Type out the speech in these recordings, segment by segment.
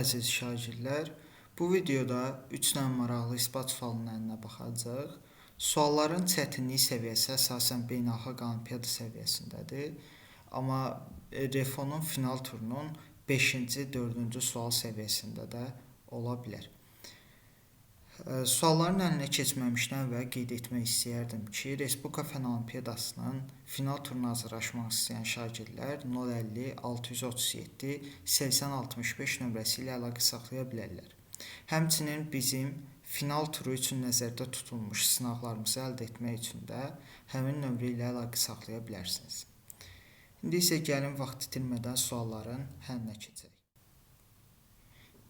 Əziz şagirdlər, bu videoda 3 dənə maraqlı isbat suallarına baxacağıq. Sualların çətinlik səviyyəsi əsasən beynəlxalq olimpiada səviyyəsindədir. Amma REFONun final turunun 5-ci, 4-cü sual səviyyəsində də ola bilər. Sualların əlinə keçməmişdən əvvəl qeyd etmək istəyərdim ki, Respublika Fen Olimpiyadasının final turuna hazırlaşmaq istəyən şagirdlər 050 637 8065 nömrəsi ilə əlaqə saxlaya bilərlər. Həmçinin bizim final turu üçün nəzərdə tutulmuş sınaqlarımızı əldə etmək üçün də həmin nömrə ilə əlaqə saxlaya bilərsiniz. İndi isə gəlin vaxt itirmədən sualların həllinə keçək.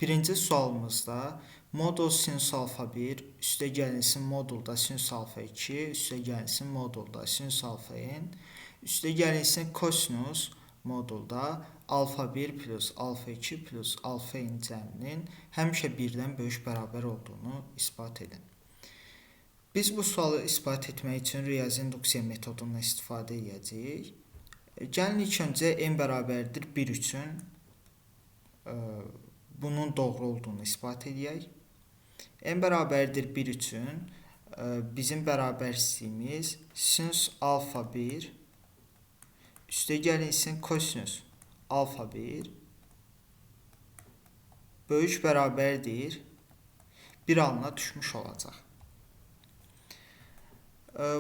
Birinci sualımızda modul sinus alfa 1 üstə gəlinsin modulda sinus alfa 2 üstə gəlinsin modulda sinus alfa n üstə gəlinsin kosinus modulda alfa 1 plus alfa 2 plus alfa n cəminin həmişə 1-dən böyük bərabər olduğunu isbat edin. Biz bu sualı isbat etmək üçün riyazi induksiya metodundan istifadə edəcəyik. Gəlin ilk öncə n bərabərdir 1 üçün bunun doğru olduğunu isbat edək. N bərabərdir 1 üçün bizim bərabərsizliyimiz sinus alfa 1 üstə gəlinsin kosinus alfa 1 böyük bərabərdir 1 halına düşmüş olacaq.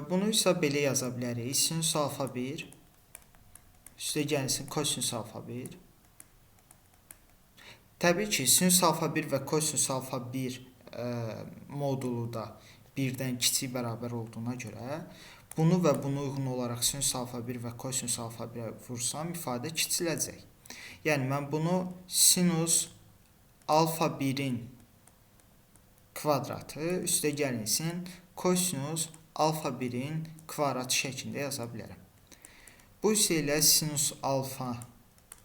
Bunu isə belə yaza bilərik. Sinus alfa 1 üstə gəlinsin kosinus alfa 1. Təbii ki, sinus alfa 1 və kosinus alfa 1 modulu da 1-dən kiçik bərabər olduğuna görə bunu və bunu uyğun olaraq sinus alfa 1 və kosinus alfa 1-ə vursam ifadə kiçiləcək. Yəni mən bunu sinus alfa 1-in kvadratı üstə gəlinsin kosinus alfa 1-in kvadratı şəklində yaza bilərəm. Bu isə ilə sinus alfa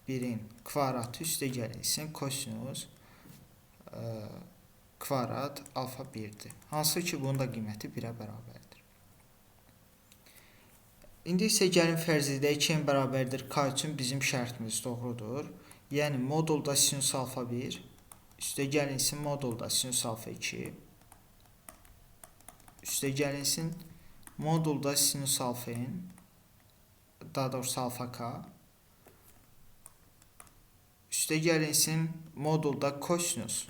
1-in kvadratı üstə gəlinsin kosinus kvadrat alfa 1-dir. Hansı ki, bunun da qiyməti 1-ə bərabərdir. İndi isə gəlin fərz edək ki, n bərabərdir k üçün bizim şərtimiz doğrudur. Yəni modulda sinus alfa 1 üstə gəlinsin modulda sinus alfa 2 üstə gəlinsin modulda sinus alfa n daha doğrusu alfa k üstə gəlinsin modulda kosinus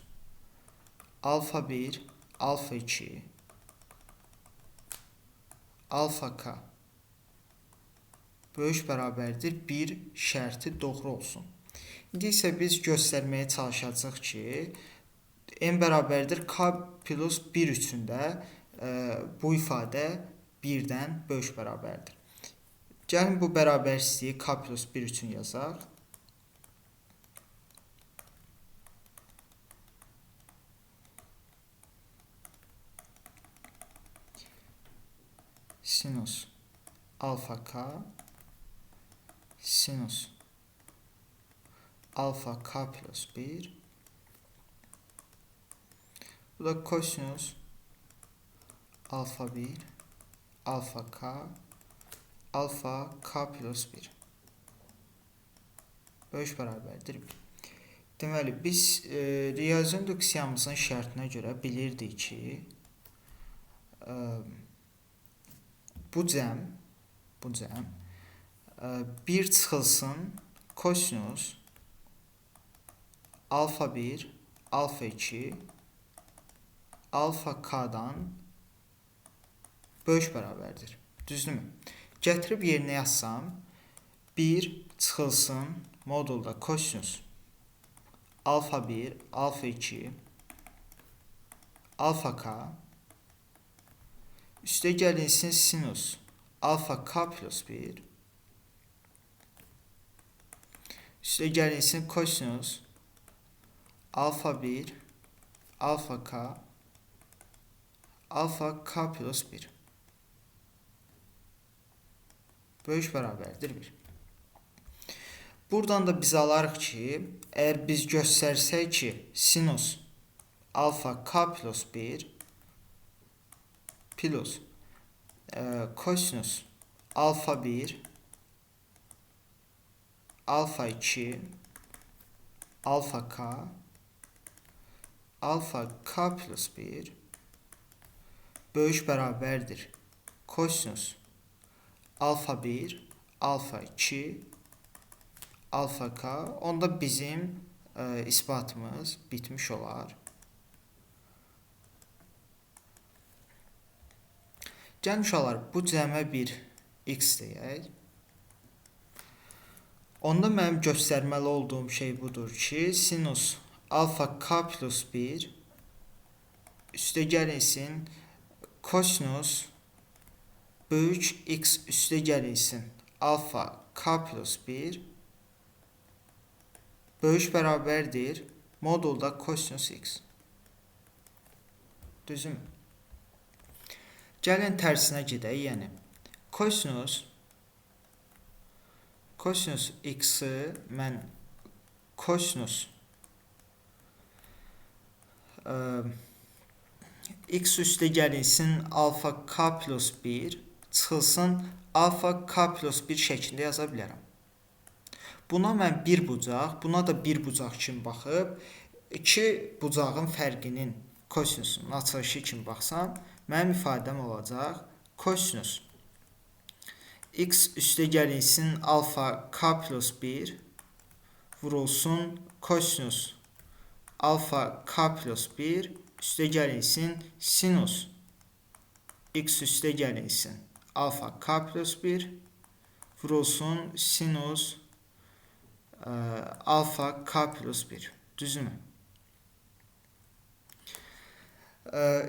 alfa 1 alfa 2 alfa k böyük bərabərdir 1 şərti doğru olsun. İndi isə biz göstərməyə çalışacağıq ki, n bərabərdir k plus 1 üçün də bu ifadə 1-dən böyük bərabərdir. Gəlin bu bərabərsizliyi k plus 1 üçün yazaq. Sinus alfa k sinus alfa k plus 1 bu da kosinus alfa 1 alfa k plus 1 böyük bərabərdir 1. Deməli, biz riyazi induksiyamızın şərtinə görə bilirdik ki, bu cəm 1 çıxılsın kosinus alfa 1 alfa 2 alfa k-dan böyük bərabərdir. Düzdürmü? Gətirib yerinə yazsam 1 çıxılsın modulda kosinus alfa 1 alfa 2 alfa k üstə gəlinsin sinus alfa k plus 1 üstə gəlinsin kosinus alfa 1 alfa k plus 1 böyük bərabərdir 1. Buradan da biz alarıq ki, əgər biz göstərsək ki, sinus alfa k plus 1 plus kosinus alfa 1 alfa 2 alfa k alfa k plus 1 böyük bərabərdir kosinus alfa 1, alfa 2, alfa k. Onda bizim isbatımız bitmiş olar. Gəlin uşaqlar, bu cəmə bir x deyək. Onda mənim göstərməli olduğum şey budur ki, sinus alfa k plus 1 üstə gəlinsin kosinus böyük x üstə gəlinsin alfa k plus 1 böyük bərabərdir modulda kosinus x. Düzümü? Gəlin tərsinə gedək, yəni kosinus x-i mən kosinus x üstə gəlinsin alfa k plus 1 çıxılsın alfa k plus 1 şəklində yaza bilərəm. Buna mən bir bucaq, buna da bir bucaq kimi baxıb, iki bucağın fərqinin kosinusunun açılışı kimi baxsam, mənim ifadəm olacaq kosinus x üstə gəlinsin alfa k plus 1 vurulsun kosinus alfa k plus 1 üstə gəlinsin sinus x üstə gəlinsin alfa k plus 1 vurulsun sinus alfa k plus 1. Düzümü?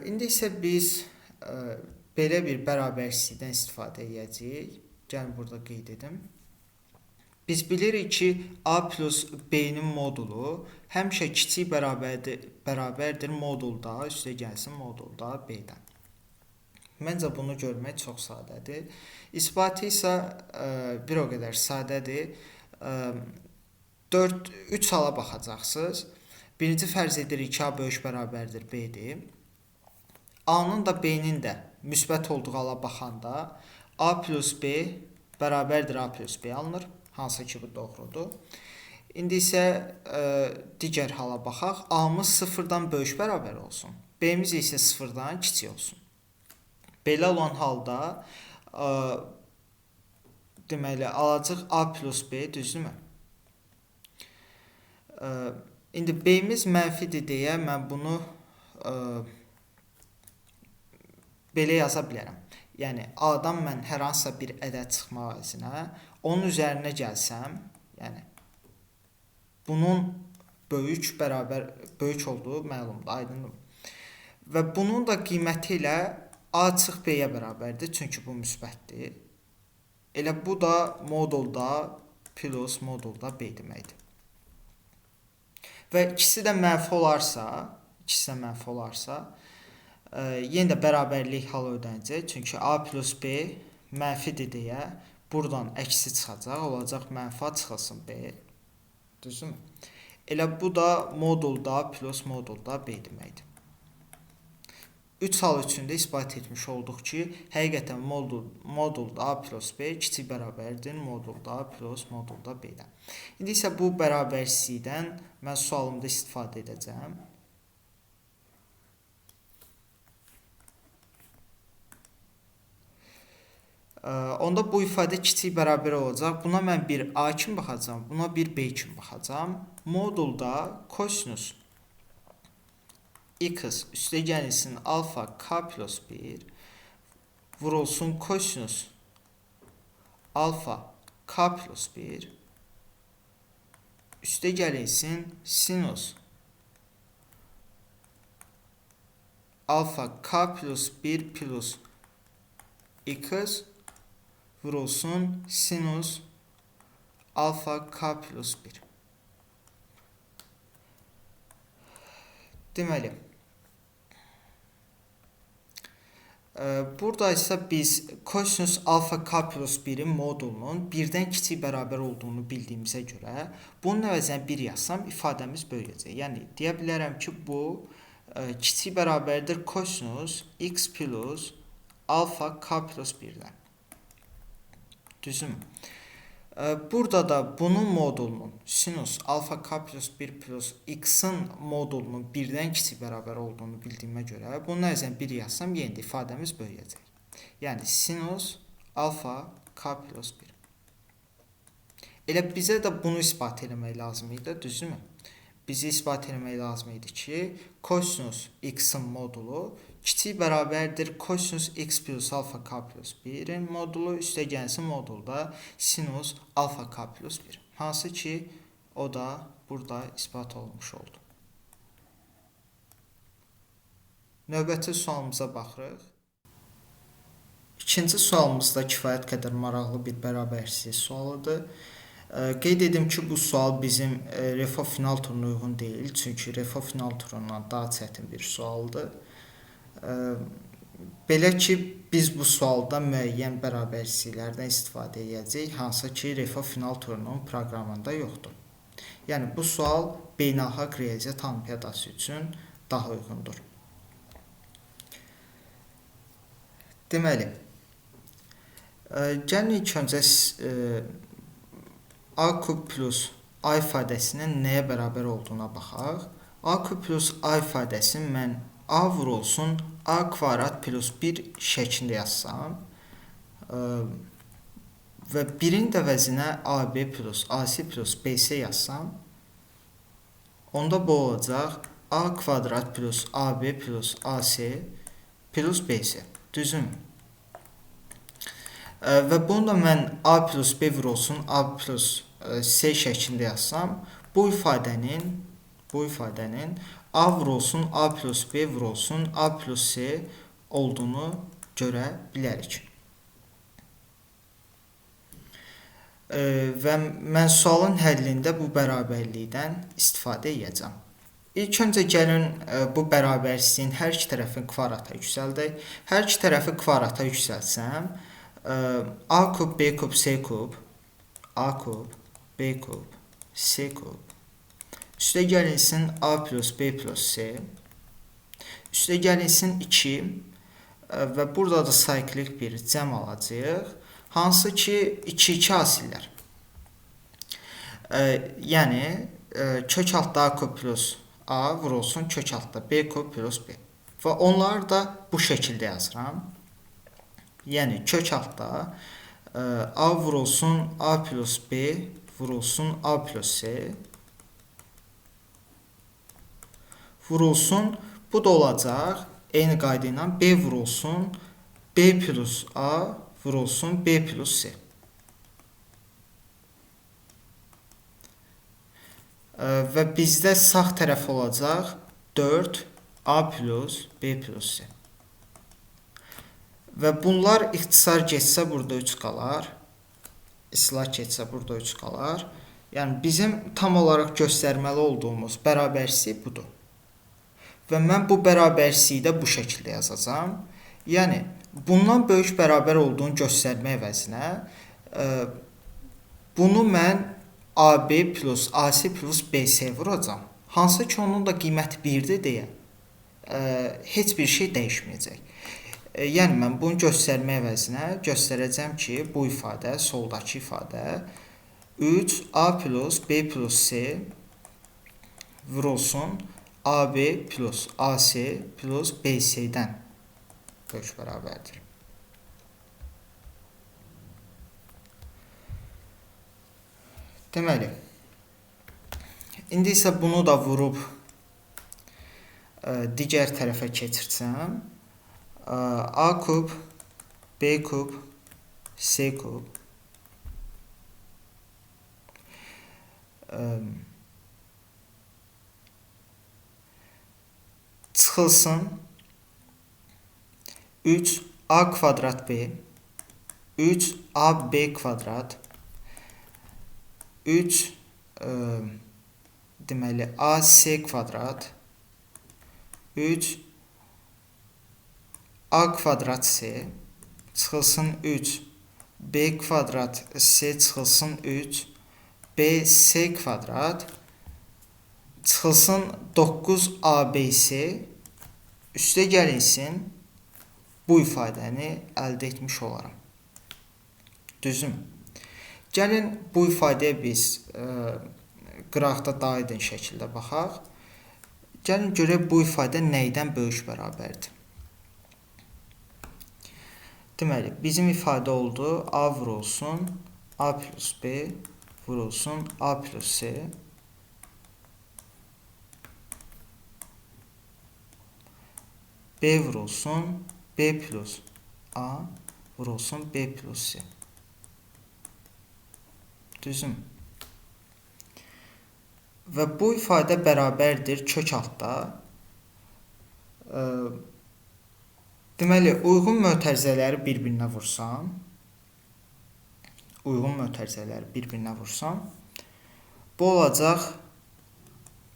İndi isə biz belə bir bərabərsizlikdən istifadə edəcəyik. Gəlin burada qeyd edim. Biz bilirik ki, a plus b-nin modulu həmişə kiçik bərabərdir modulda, üstə gəlsin modulda b-dən. Məncə bunu görmək çox sadədir. İsbatı isə bir o qədər sadədir. 3 hala baxacaqsınız. Birinci fərz edirik ki, a böyük bərabərdir b-dir. A-nın da b-nin də müsbət olduğu hala baxanda a plus b bərabərdir a plus b alınır. Hansı ki, bu doğrudur. İndi isə digər hala baxaq. A-mız 0-dan böyük bərabər olsun. B-miz isə 0-dan kiçik olsun. Belə olan halda deməli, alacaq a plus b, düzdürmü? İndi b-miz mənfidir deyə mən bunu belə yaza bilərəm. Yəni, A-dan mən hər hansısa bir ədəd çıxmaq əvəzinə, onun üzərinə gəlsəm, yəni, bunun böyük olduğu məlumdur, aydındır. Və bunun da qiyməti ilə A çıx B-yə bərabərdir, çünki bu müsbətdir. Elə bu da modulda plus modulda B deməkdir. Və ikisi də mənfi olarsa, yenə də bərabərlik halı ödənəcək. Çünki A plus B mənfidir deyə buradan əksi çıxacaq. Olacaq mənfi A çıxılsın B. Düzdürmü? Elə bu da modulda plus modulda B deməkdir. 3 hal üçün də isbat etmiş olduq ki, həqiqətən modulda A plus B kiçik bərabərdir modulda plus modulda B-dən. İndi isə bu bərabərsizlikdən mən sualımda istifadə edəcəm. Onda bu ifadə kiçik bərabər olacaq. Buna mən bir A kimi baxacam, buna bir B kimi baxacam. Modulda kosinus x üstə gəlinsin alfa k plus 1 vurulsun kosinus alfa k plus 1 üstə gəlinsin sinus alfa k plus 1 plus x vurulsun sinus alfa k plus 1. Deməli, burada isə biz kosinus alfa k plus 1-in modulunun 1-dən kiçik bərabər olduğunu bildiyimizə görə bunun əvəzinə 1 yazsam ifadəmiz böyüyəcək. Yəni, deyə bilərəm ki, bu kiçik bərabərdir kosinus x plus alfa k plus 1-dən. Düzümü? Burada da bunun modulunun sinus alfa k plus 1 plus x-in modulunun 1-dən kiçik bərabər olduğunu bildiyimə görə bunun əvəzinə 1 yazsam yenə də ifadəmiz böyüyəcək. Yəni sinus alfa k plus 1. Elə bizə də bunu isbat etmək lazım idi, düzdürmü? Bizi isbat etmək lazım idi ki, kosinus x-in modulu kiçik bərabərdir kosinus x plus alfa k plus 1-in modulu üstəgəlsin modulda sinus alfa k plus 1. Hansı ki, o da burada isbat olmuş oldu. Növbəti sualımıza baxırıq. İkinci sualımızda kifayət qədər maraqlı bir bərabərsizlik sualıdır. Qeyd edim ki, bu sual bizim REFO final turuna uyğun deyil. Çünki REFO final turundan daha çətin bir sualdır. Belə ki, biz bu sualda müəyyən bərabərsizliklərdən istifadə edəcəyik, hansı ki, REFO final turunun proqramında yoxdur. Yəni, bu sual beynəlxalq riyaziyyat olimpiyadası üçün daha uyğundur. Deməli, gəlin ilk öncə a kub plus a ifadəsinin nəyə bərabər olduğuna baxaq. A kub plus a ifadəsini mən a vurulsun a kvadrat plus 1 şəklində yazsam və 1-in də əvəzinə ab plus ac plus bc yazsam, onda bu olacaq a kvadrat plus ab plus ac plus bc. Düzüm. Və bunu da mən a plus b vurulsun a plus c şəklində yazsam, bu ifadənin a vurulsun a plus b vurulsun a plus c olduğunu görə bilərik. Və mən sualın həllində bu bərabərlikdən istifadə edəcəm. İlk öncə gəlin bu bərabərsizliyin hər iki tərəfini kvadrata yüksəldək. Hər iki tərəfi kvadrata yüksəltsəm, a kub, b kub, c kub, a kub, b kub, c kub, üstə gəlinsin a plus b plus c, üstə gəlinsin 2 və burada da sayklik bir cəm alacaq, hansı ki 2-2 asillər. Yəni, kök altda a kub plus a vurulsun kök altda b kub plus b. Və onları da bu şəkildə yazıram. Yəni, kök altda a vurulsun a plus b vurulsun a plus c vurulsun, bu da olacaq eyni qayda ilə b vurulsun b plus a vurulsun b plus c. Və bizdə sağ tərəf olacaq 4a plus b plus c. Və bunlar ixtisar getsə burada 3 qalar, islah getsə burada 3 qalar. Yəni, bizim tam olaraq göstərməli olduğumuz bərabərsizlik budur. Və mən bu bərabərsizliyi də bu şəkildə yazacağam. Yəni, bundan böyük bərabər olduğunu göstərmək əvəzinə bunu mən AB plus AC plus BC vuracam. Hansı ki, onun da qiyməti 1-dir deyə heç bir şey dəyişməyəcək. Yəni, mən bunu göstərmək əvəzinə göstərəcəm ki, bu ifadə, soldakı ifadə 3A plus B plus C vurulsun AB plus AC plus BC-dən böyük bərabərdir. Deməli, indi isə bunu da vurub digər tərəfə keçirsəm, A kub, B kub, C kub çıxılsın 3A kvadrat B, 3AB kvadrat, 3 deməli AC kvadrat, 3 A kvadrat C çıxılsın 3 B kvadrat C çıxılsın 3 B C kvadrat çıxılsın 9 ABC üstə gəlinsin bu ifadəni əldə etmiş olaram. Düzüm. Gəlin bu ifadəyə biz qıraqda daha aydın şəkildə baxaq. Gəlin görək bu ifadə nəydən böyük bərabərdir? Deməli, bizim ifadə oldu A vurulsun A plus B vurulsun A plus C B vurulsun B plus A vurulsun B plus C. Düzüm. Və bu ifadə bərabərdir kök altda. Deməli, uyğun mötərizələri bir-birinə vursam, bu olacaq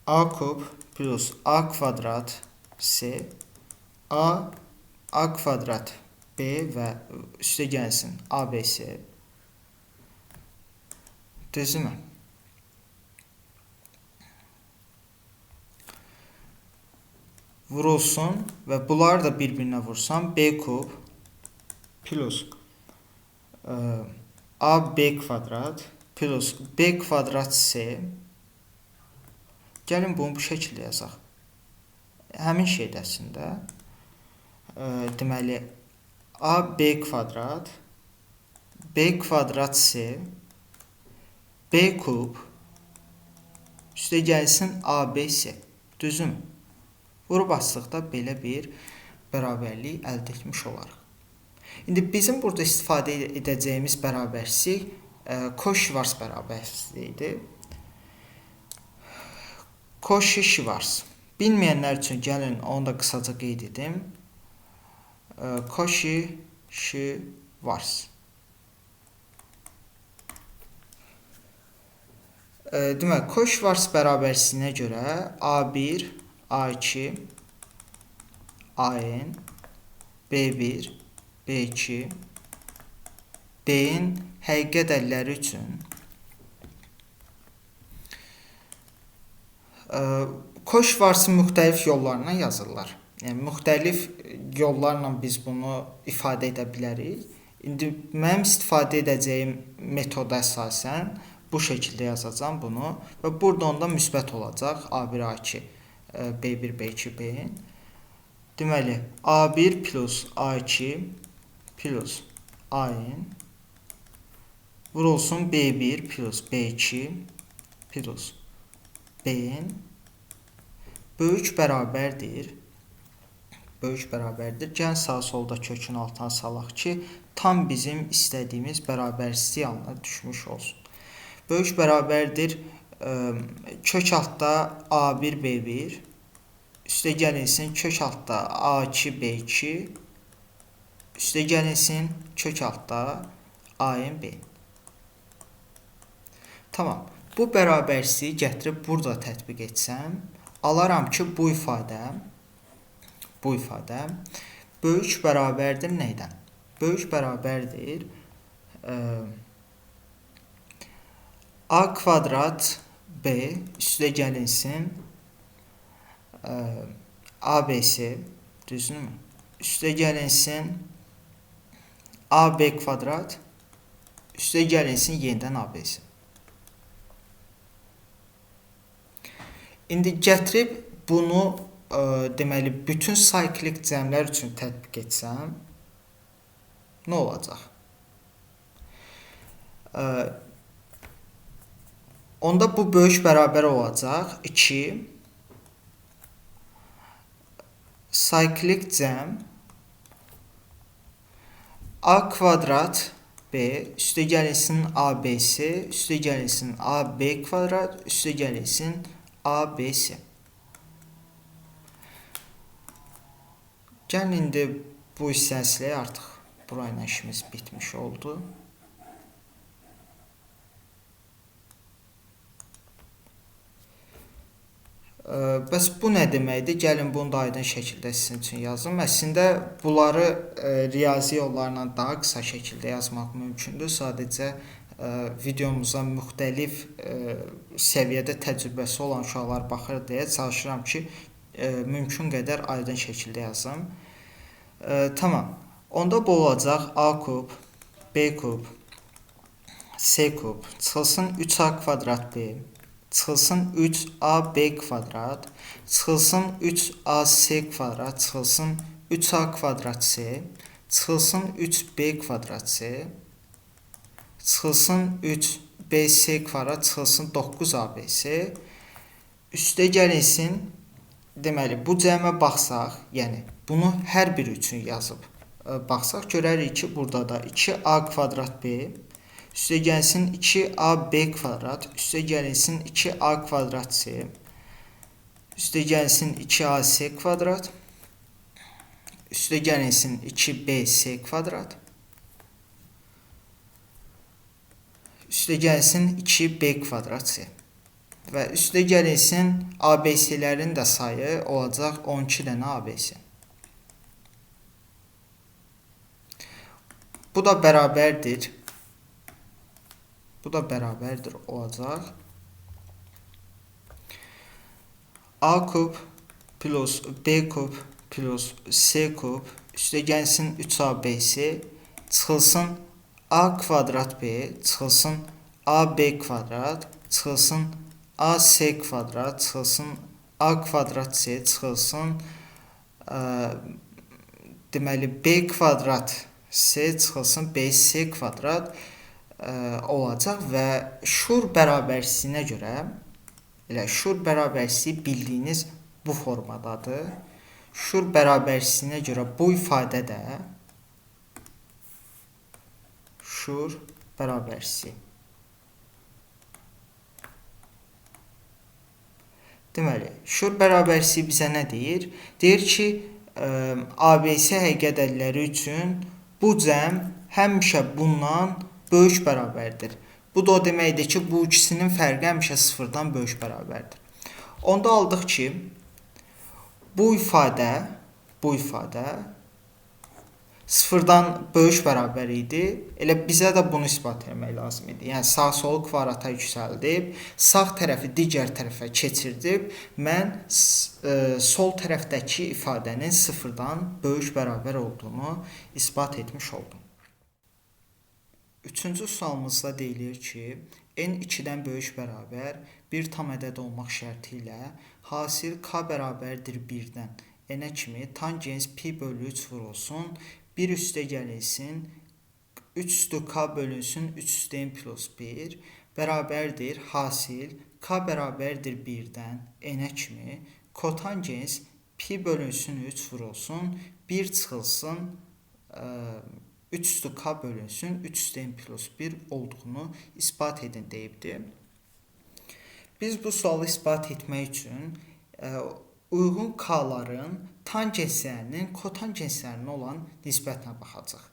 A kub plus A kvadrat C A kvadrat B və üstə gəlsin ABC. Düzümü? Vurulsun və bunları da bir-birinə vursam B kub plus AB kvadrat plus B kvadrat C. Gəlin bunu bu şəkildə yazaq. Həmin şeydəsində deməli AB kvadrat B kvadrat C B kub üstə gəlsin ABC. Düzüm? Vurub açdıqda belə bir bərabərlik əldə etmiş olarıq. İndi bizim burada istifadə edəcəyimiz bərabərsizlik Koş-Şvarts bərabərsizliyidir. Koş-Şvarts. Bilməyənlər üçün gəlin onu da qısaca qeyd edim. Koş-Şvarts. Demək, Koş-Şvarts bərabərsizliyinə görə A1, A2, AN, B1, B2, B-in həqiqi ədədləri üçün Koş-Şvartsın müxtəlif yollarına yazırlar. Yəni, müxtəlif yollarla biz bunu ifadə edə bilərik. İndi mənim istifadə edəcəyim metoda əsasən bu şəkildə yazacağım bunu və burada onda müsbət olacaq A1, A2, B1, B2, B-in. Deməli, A1 plus A2 plus AN vurulsun B1 plus B2 plus B-in böyük bərabərdir. Gəlin sağ solda kökün altına salaq ki, tam bizim istədiyimiz bərabərsizlik halına düşmüş olsun. Böyük bərabərdir kök altda A1 B1 üstə gəlinsin kök altda A2 B2 üstə gəlinsin kök altda AN B. Tamam. Bu bərabərsizliyi gətirib burada tətbiq etsəm, alaram ki, bu ifadə böyük bərabərdir nəydən? Böyük bərabərdir A kvadrat B üstə gəlinsin ABC, düzdürmü? Üstə gəlinsin AB kvadrat üstə gəlinsin yenidən ABC. İndi gətirib bunu deməli bütün sayklik cəmlər üçün tətbiq etsəm nə olacaq? Onda bu böyük bərabər olacaq 2 sayklik cəm A kvadrat B üstə gəlinsin ABC üstə gəlinsin AB kvadrat üstə gəlinsin ABC. Gəlin indi bu hissəsilə artıq burayla işimiz bitmiş oldu. Bəs bu nə deməkdir? Gəlin bunu da aydın şəkildə sizin üçün yazım. Əslində bunları riyazi yollarla daha qısa şəkildə yazmaq mümkündür. Sadəcə videomuza müxtəlif səviyyədə təcrübəsi olan uşaqlar baxır deyə çalışıram ki, mümkün qədər aydın şəkildə yazım. Tamam. Onda bu olacaq A kub, B kub, C kub çıxılsın 3A kvadrat B çıxılsın 3AB kvadrat çıxılsın 3AC kvadrat çıxılsın 3A kvadrat C çıxılsın 3B kvadrat C çıxılsın 3BC kvadrat çıxılsın 9ABC üstə gəlinsin. Deməli, bu cəmə baxsaq, yəni bunu hər biri üçün yazıb baxsaq, görərik ki, burada da 2A kvadrat B üstə gəlsin 2AB kvadrat üstə gəlinsin 2A kvadrat C üstə gəlsin 2AC kvadrat üstə gəlinsin 2BC kvadrat üstə gəlsin 2B kvadrat C və üstə gəlinsin ABC-lərin də sayı olacaq 12 dənə ABC. Bu da bərabərdir. Bu da bərabərdir olacaq. A kub plus B kub plus C kub üstə gəlsin 3ABC çıxılsın A kvadrat B çıxılsın AB kvadrat çıxılsın AC kvadrat çıxılsın A kvadrat C çıxılsın deməli B kvadrat C çıxılsın BC kvadrat olacaq və şur bərabərsizliyinə görə elə şur bərabərsizliyi bildiyiniz bu formadadır. Şur bərabərsizliyinə görə bu ifadə də şur bərabərsizliyi. Deməli, şur bərabərsizliyi bizə nə deyir? Deyir ki, ABC həqiqət ədədləri üçün bu cəm həmişə bundan böyük bərabərdir. Bu da o deməkdir ki, bu ikisinin fərqi həmişə sıfırdan böyük bərabərdir. Onda aldıq ki, bu ifadə sıfırdan böyük bərabər idi. Elə bizə də bunu isbat etmək lazım idi. Yəni, sağ-solu kvadrata yüksəldib, sağ tərəfi digər tərəfə keçirdib, mən sol tərəfdəki ifadənin sıfırdan böyük bərabər olduğunu isbat etmiş oldum. Üçüncü sualımızda deyilir ki, n 2-dən böyük bərabər 1 tam ədəd olmaq şərti ilə hasil k bərabərdir 1-dən n-ə kimi tangens pi bölü 3 vurulsun, 1 üstə gəlinsin, 3 üstü k bölünsün, 3 üstə n plus 1 bərabərdir hasil k bərabərdir 1-dən n-ə kimi kotangens pi bölünsün 3 vurulsun, 1 çıxılsın 3 üstü k bölünsün 3 üstə n plus 1 olduğunu ispat edin deyibdir. Biz bu sualı ispat etmək üçün uyğun k-ların tangenslərinin kotangenslərinə olan nisbətinə baxacaq.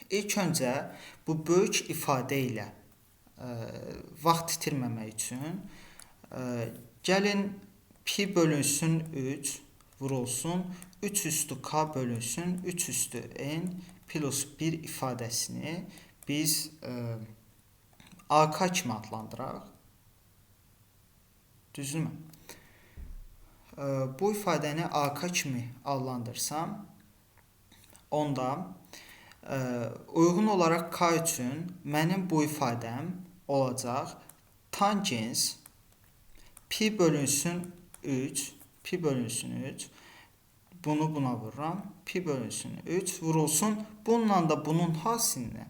İlk öncə bu böyük ifadə ilə vaxt itirməmək üçün gəlin pi bölünsün 3 vurulsun 3 üstü k bölünsün 3 üstü n plus 1 ifadəsini biz AK kimi adlandıraq. Düzdürmü? Bu ifadəni AK kimi adlandırsam, onda uyğun olaraq k üçün mənim bu ifadəm olacaq tangens pi bölünsün 3 bunu buna vururam. Pi bölünsün 3 vurulsun. Bununla da bunun hasilinə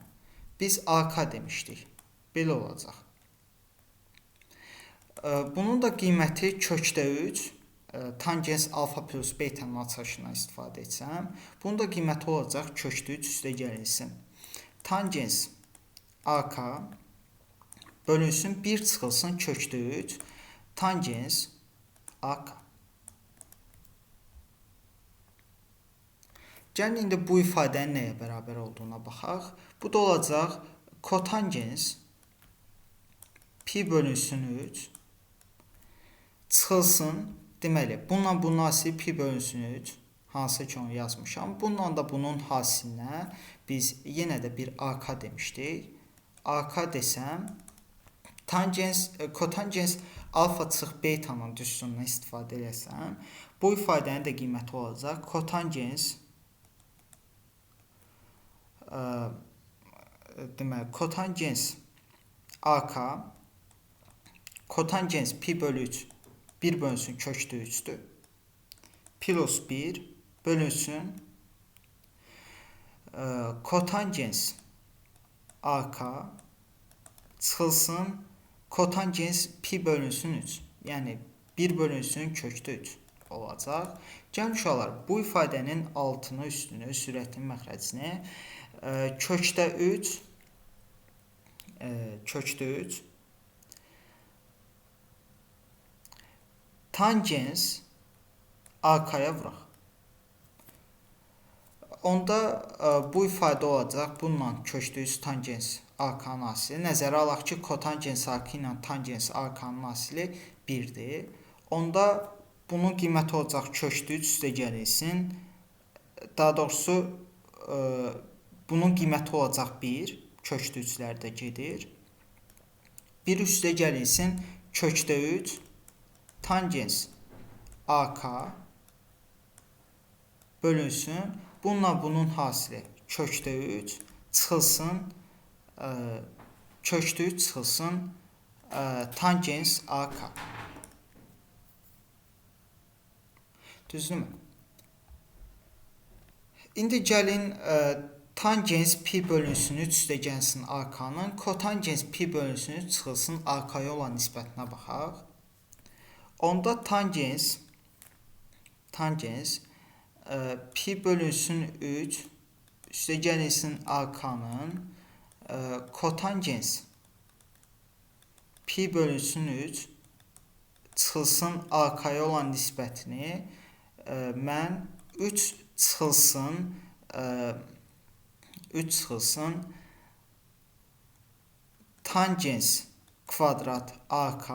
biz AK demişdik. Belə olacaq. Bunun da qiyməti kökdə 3. Tangens alfa plus beta'nın açılışından istifadə etsəm. Bunun da qiyməti olacaq kökdə 3 üstə gəlinsin. Tangens AK bölünsün 1 çıxılsın kökdə 3. Tangens AK. Gəlin indi bu ifadənin nəyə bərabər olduğuna baxaq. Bu da olacaq kotangens pi bölünsün 3 çıxılsın. Deməli, bununla bunun hasili pi bölünsün 3 hansı ki onu yazmışam. Bununla da bunun hasilinə biz yenə də bir AK demişdik. AK desəm kotangens alfa çıx beta'nın düstunundan istifadə etsəm, bu ifadənin də qiyməti olacaq kotangens deməli, kotangens AK kotangens pi bölü 3 1 bölünsün kökdə 3'dür. Plus 1 bölünsün kotangens AK çıxılsın kotangens pi bölünsün 3. Yəni 1 bölünsün kökdə 3 olacaq. Gəlin uşaqlar, bu ifadənin altını, üstünü, sürətini, məxrəcini kökdə 3 tangens AK-ya vuraq. Onda bu ifadə olacaq. Bununla kökdə 3 tangens AK-nın asili. Nəzərə alaq ki, kotangens AK ilə tangens AK-nın asili 1-dir. Onda bunun qiyməti olacaq kökdə 3 üstə gəlsin. Daha doğrusu bunun qiyməti olacaq 1. Kökdə 3-lər də gedir. 1 üstə gəlsin kökdə 3 tangens AK bölünsün. Bununla bunun hasili kökdə 3 çıxılsın kökdə 3 çıxılsın tangens AK. Düzdürmü? İndi gəlin tangens pi bölünsün 3 üstə gəlsin AK-nın kotangens pi bölünsün 3 çıxılsın AK-ya olan nisbətinə baxaq. Onda tangens pi bölünsün 3 üstə gəlsin AK-nın kotangens pi bölünsün 3 çıxılsın AK-ya olan nisbətini mən 3 çıxılsın tangens kvadrat AK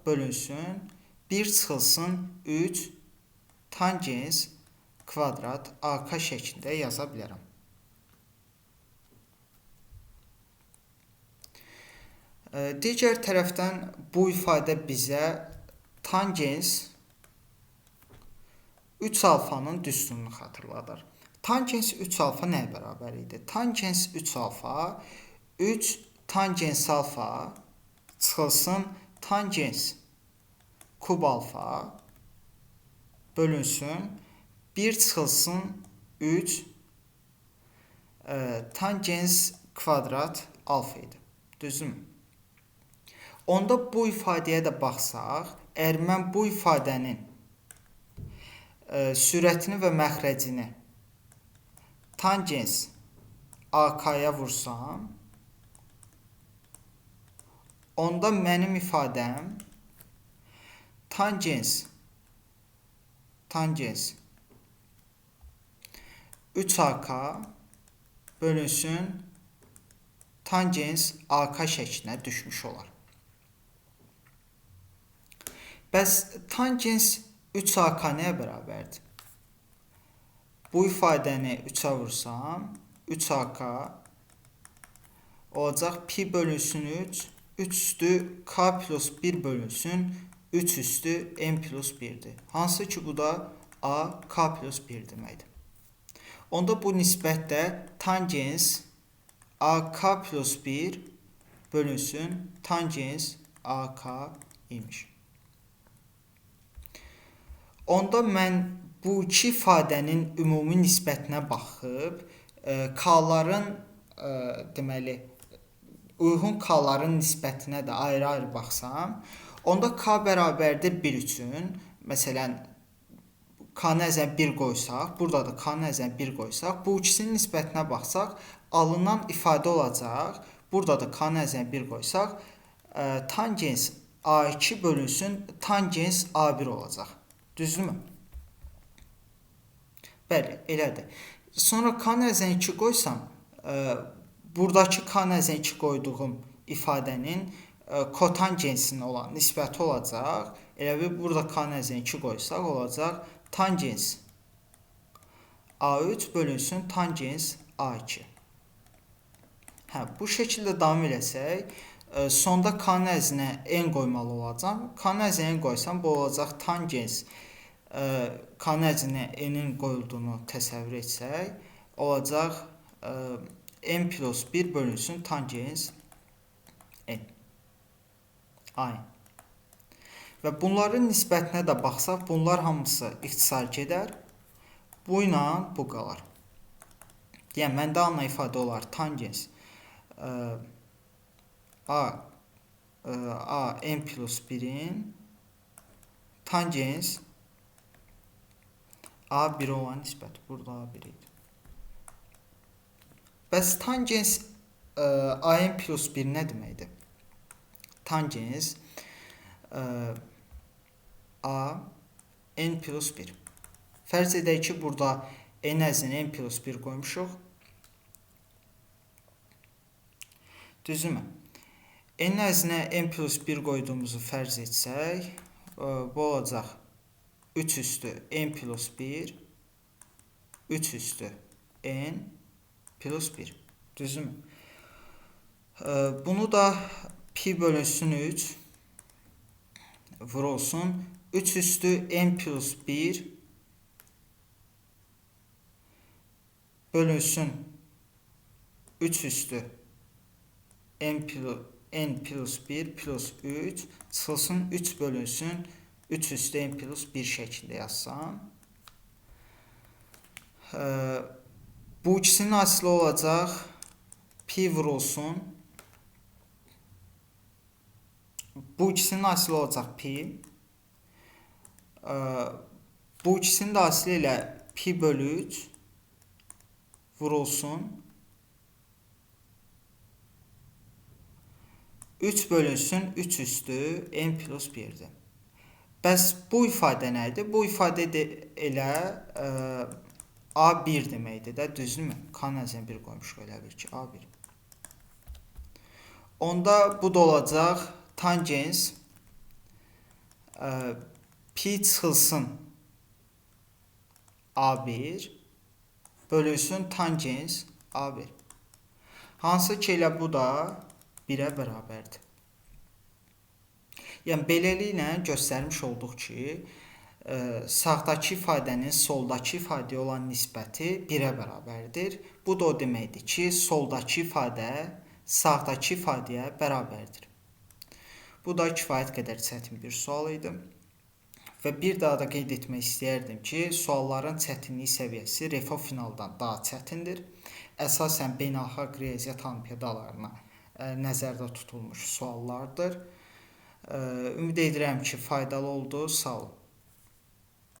bölünsün 1 çıxılsın 3 tangens kvadrat AK şəklində yaza bilərəm. Digər tərəfdən bu ifadə bizə tangens 3 alfanın düsturunu xatırladır. Tangens 3 alfa nəyə bərabər idi? Tangens 3 alfa 3 tangens alfa çıxılsın tangens kub alfa bölünsün 1 çıxılsın 3 tangens kvadrat alfa idi. Düzdürmü? Onda bu ifadəyə də baxsaq, əgər mən bu ifadənin sürətini və məxrəcini tangens AK-ya vursam, onda mənim ifadəm tangens 3AK bölünsün tangens AK şəklinə düşmüş olar. Bəs tangens 3AK nəyə bərabərdir? Bu ifadəni 3-ə vursam, 3AK olacaq pi bölünsün 3, 3 üstü k plus 1 bölünsün 3 üstü n plus 1'dir. Hansı ki bu da a k plus 1 deməkdir. Onda bu nisbətdə tangens a k plus 1 bölünsün tangens a k imiş. Onda mən bu iki ifadənin ümumi nisbətinə baxıb k-ların deməli uyğun k-ların nisbətinə də ayrı-ayrı baxsam, onda k bərabərdir 1 üçün, məsələn k-nə nəzərə 1 qoysaq, burada da k-nə nəzərə 1 qoysaq, bu ikisinin nisbətinə baxsaq, alınan ifadə olacaq. Burada da k-nə nəzərə 1 qoysaq, tangens a2 bölünsün tangens a1 olacaq. Düzdürmü? Bəli, elədir. Sonra k nəzərə 2 qoysam, buradakı k nəzərə 2 qoyduğum ifadənin kotangensinin olan nisbəti olacaq. Elə bir burada k nəzərə 2 qoysaq olacaq tangens a3 bölünsün tangens a2. Bu şəkildə davam eləsək, sonda k nəzərinə n qoymalı olacam. K nəzərinə qoysam bu olacaq tangens k nəzərinə n-in qoyulduğunu təsəvvür etsək, olacaq n plus 1 bölünsün tangens n. ayın. Və bunların nisbətinə də baxsaq, bunlar hamısı ixtisar gedər. Bu ilə bu qalar. Yəni, məndə ana ifadə olar tangens a n plus 1-in tangens a1 olan nisbəti. Burada a1 idi. Bəs tangens an plus 1 nə deməkdir? Tangens a n plus 1. Fərz edək ki, burada n əzini n plus 1 qoymuşuq. Düzümü? N əzinə n plus 1 qoyduğumuzu fərz etsək, bu olacaq 3 üstü n plus 1, 3 üstü n plus 1. Düzümü? Bunu da pi bölünsün 3 vurulsun 3 üstü n plus 1 bölünsün 3 üstü n plus 1 plus 3 çıxılsın 3 bölünsün 3 üstü n plus 1 şəklində yazsam. Bu ikisinin asili olacaq pi vurulsun. Bu ikisinin asili olacaq pi. Bu ikisinin de asili ilə pi bölü 3 vurulsun 3 bölünsün 3 üstü n plus 1'dir. Bəs bu ifadə nədir? Bu ifadə elə a1 deməkdir də, düzdürmü? Kan əzinə 1 qoymuşuq, elə bil ki, a1. Onda bu da olacaq tangens pi çıxılsın a1 bölünsün tangens a1. Hansı ki elə bu da 1'ə bərabərdir. Yəni, beləliklə göstərmiş olduq ki, sağdakı ifadənin soldakı ifadəyə olan nisbəti 1'ə bərabərdir. Bu da o deməkdir ki, soldakı ifadə sağdakı ifadəyə bərabərdir. Bu da kifayət qədər çətin bir sual idi. Və bir daha da qeyd etmək istəyərdim ki, sualların çətinlik səviyyəsi REFO finaldan daha çətindir. Əsasən beynəlxalq riyaziyyat olimpiadalarına nəzərdə tutulmuş suallardır. Ümid edirəm ki, faydalı oldu. Sağ olun.